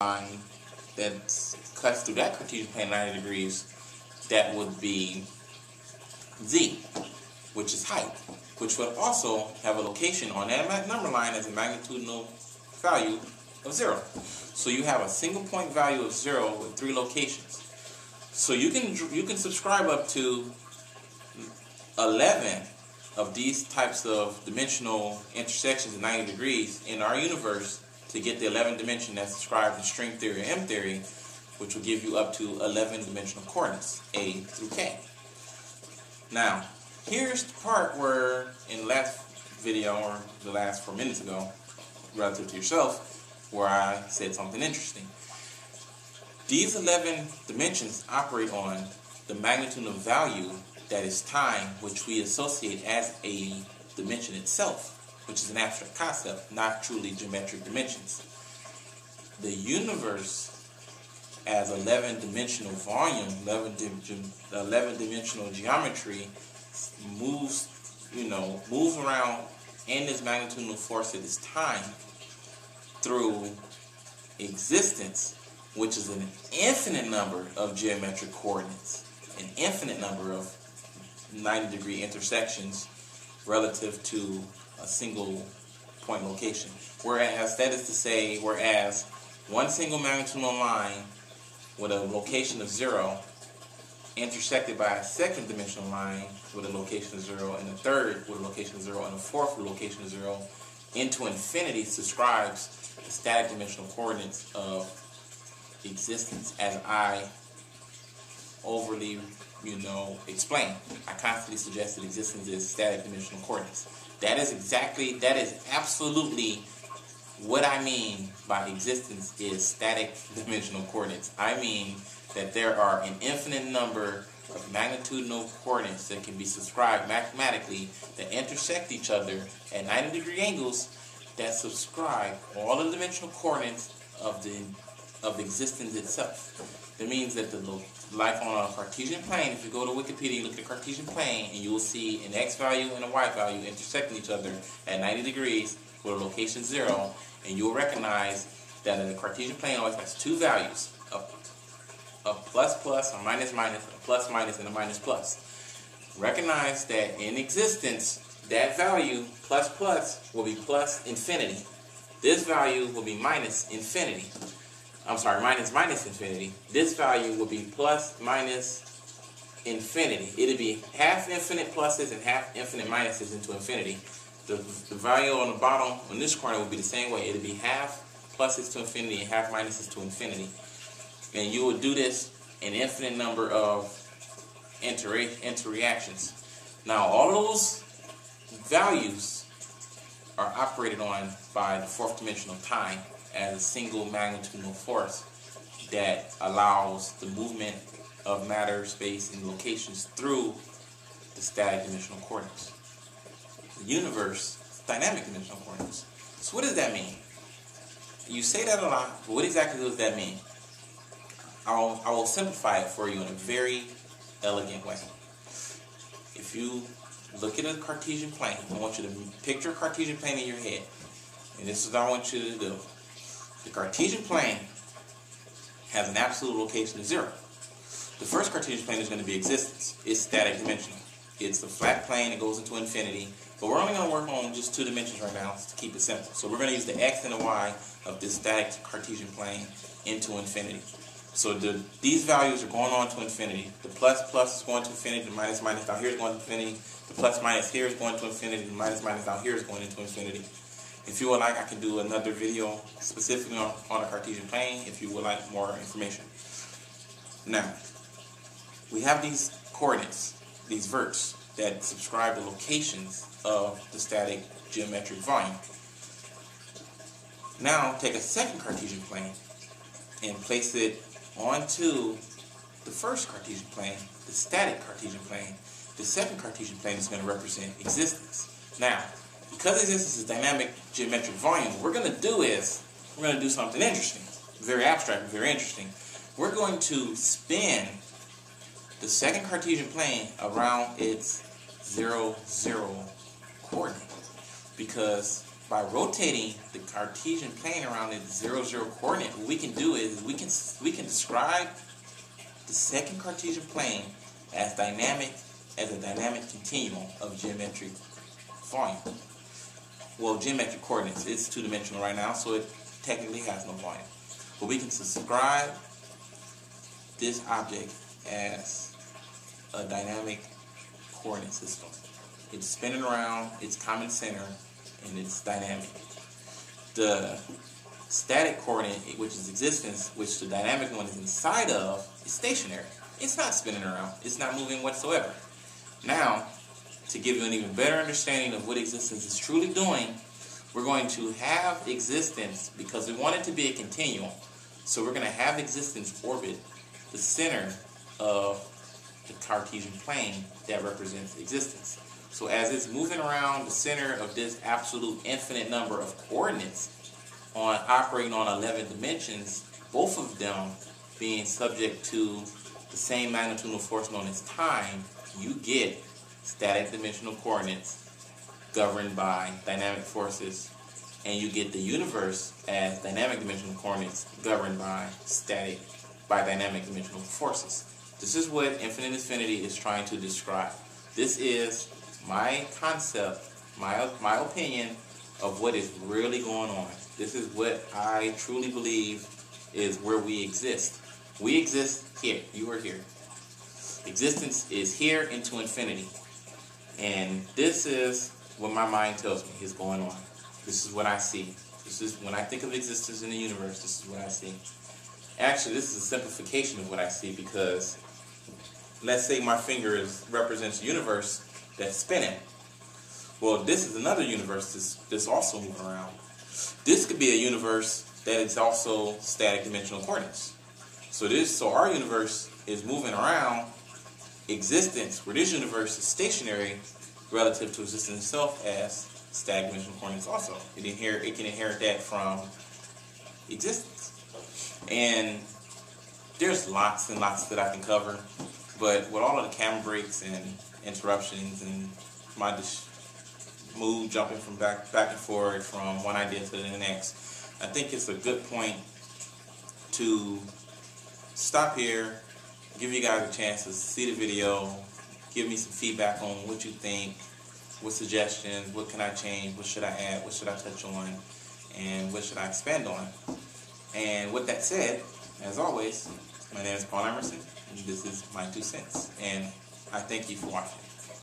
line that cuts through that Cartesian plane 90 degrees, that would be z, which is height, which would also have a location on that number line as a magnitudinal value of 0. So you have a single point value of 0 with 3 locations. So you can subscribe up to 11 of these types of dimensional intersections at 90 degrees in our universe to get the 11th dimension that's described in string theory or M theory, which will give you up to 11 dimensional coordinates, A through K. Now, here's the part where in the last video, or the last 4 minutes ago, relative to yourself, where I said something interesting. These 11 dimensions operate on the magnitudinal value that is time, which we associate as a dimension itself, which is an abstract concept, not truly geometric dimensions. The universe as 11-dimensional volume, 11-dimensional geometry moves around in this magnitudinal force that is time through existence, which is an infinite number of geometric coordinates, an infinite number of 90-degree intersections relative to a single point location. Whereas, that is to say, whereas one single magnitudinal line with a location of 0 intersected by a second dimensional line with a location of 0, and a third with a location of 0, and a fourth with a location of 0, into infinity subscribes the static dimensional coordinates of existence, as I overly explain. I constantly suggest that existence is static dimensional coordinates. That is absolutely what I mean by existence is static dimensional coordinates. I mean that there are an infinite number of magnitudinal coordinates that can be subscribed mathematically that intersect each other at 90-degree angles that subscribe all the dimensional coordinates of existence itself. That means that like on a Cartesian plane, if you go to Wikipedia and look at the Cartesian plane, and you will see an x value and a y value intersecting each other at 90 degrees with a location 0, and you'll recognize that in the Cartesian plane always has 2 values, a plus plus, a minus minus, a plus minus, and a minus plus. Recognize that in existence, that value, plus plus, will be plus infinity. This value will be minus infinity. I'm sorry, minus minus infinity. This value will be plus minus infinity. It'll be half infinite pluses and half infinite minuses into infinity. The value on the bottom, on this corner, will be the same way. It'll be half pluses to infinity and half minuses to infinity. And you will do this an infinite number of interreactions. Now, all those values are operated on by the 4th dimensional time as a single magnitudinal force that allows the movement of matter, space, and locations through the static dimensional coordinates. The universe is dynamic dimensional coordinates. So what does that mean? You say that a lot, but what exactly does that mean? I will simplify it for you in a very elegant way. If you look at a Cartesian plane, I want you to picture a Cartesian plane in your head. And this is what I want you to do. The Cartesian plane has an absolute location of 0. The first Cartesian plane is going to be existence. It's static dimensional. It's a flat plane that goes into infinity. But we're only going to work on just 2 dimensions right now to keep it simple. So we're going to use the x and the y of this static Cartesian plane into infinity. So these values are going on to infinity. The plus plus is going to infinity. The minus minus down here is going to infinity. The plus minus here is going to infinity. The minus minus down here is going into infinity. If you would like, I can do another video specifically on a Cartesian plane if you would like more information. Now, we have these coordinates, these verts, that subscribe the locations of the static geometric volume. Now, take a second Cartesian plane and place it onto the first Cartesian plane, the static Cartesian plane. The second Cartesian plane is going to represent existence. Now, because existence is dynamic geometric volume, what we're going to do is, we're going to do something interesting. Very abstract, but very interesting. We're going to spin the second Cartesian plane around its 0, 0 coordinate. Because by rotating the Cartesian plane around its 0, 0 coordinate, what we can do is we can describe the second Cartesian plane as a dynamic continuum of geometric volume. Well, geometric coordinates. It's two-dimensional right now, so it technically has no volume. But we can describe this object as a dynamic coordinate system. It's spinning around its common center, and it's dynamic. The static coordinate, which is existence, which the dynamic one is inside of, is stationary. It's not spinning around. It's not moving whatsoever. Now, to give you an even better understanding of what existence is truly doing, we're going to have existence, because we want it to be a continuum, so we're going to have existence orbit the center of the Cartesian plane that represents existence. So as it's moving around the center of this absolute infinite number of coordinates operating on 11 dimensions, both of them being subject to the same magnitudinal force known as time, you get static dimensional coordinates governed by dynamic forces, and you get the universe as dynamic dimensional coordinates governed by dynamic dimensional forces. This is what infinite infinity is trying to describe. This is my concept, my opinion of what is really going on. This is what I truly believe is where we exist. We exist here. You are here. Existence is here into infinity. And this is what my mind tells me is going on. This is what I see. This is when I think of existence in the universe, this is what I see. Actually, this is a simplification of what I see, because let's say my finger represents a universe that's spinning. Well, this is another universe that's also moving around. This could be a universe that is also static dimensional coordinates. So our universe is moving around existence, where this universe is stationary relative to existence itself as static dimensional coordinates also. It can inherit that from existence. And there's lots and lots that I can cover, but with all of the camera breaks and interruptions and my move jumping from back and forward from one idea to the next, I think it's a good point to stop here, give you guys a chance to see the video, give me some feedback on what you think, what suggestions, what can I change, what should I add, what should I touch on, and what should I expand on. And with that said, as always, my name is Paul Emerson, and this is my 2 cents, and I thank you for watching.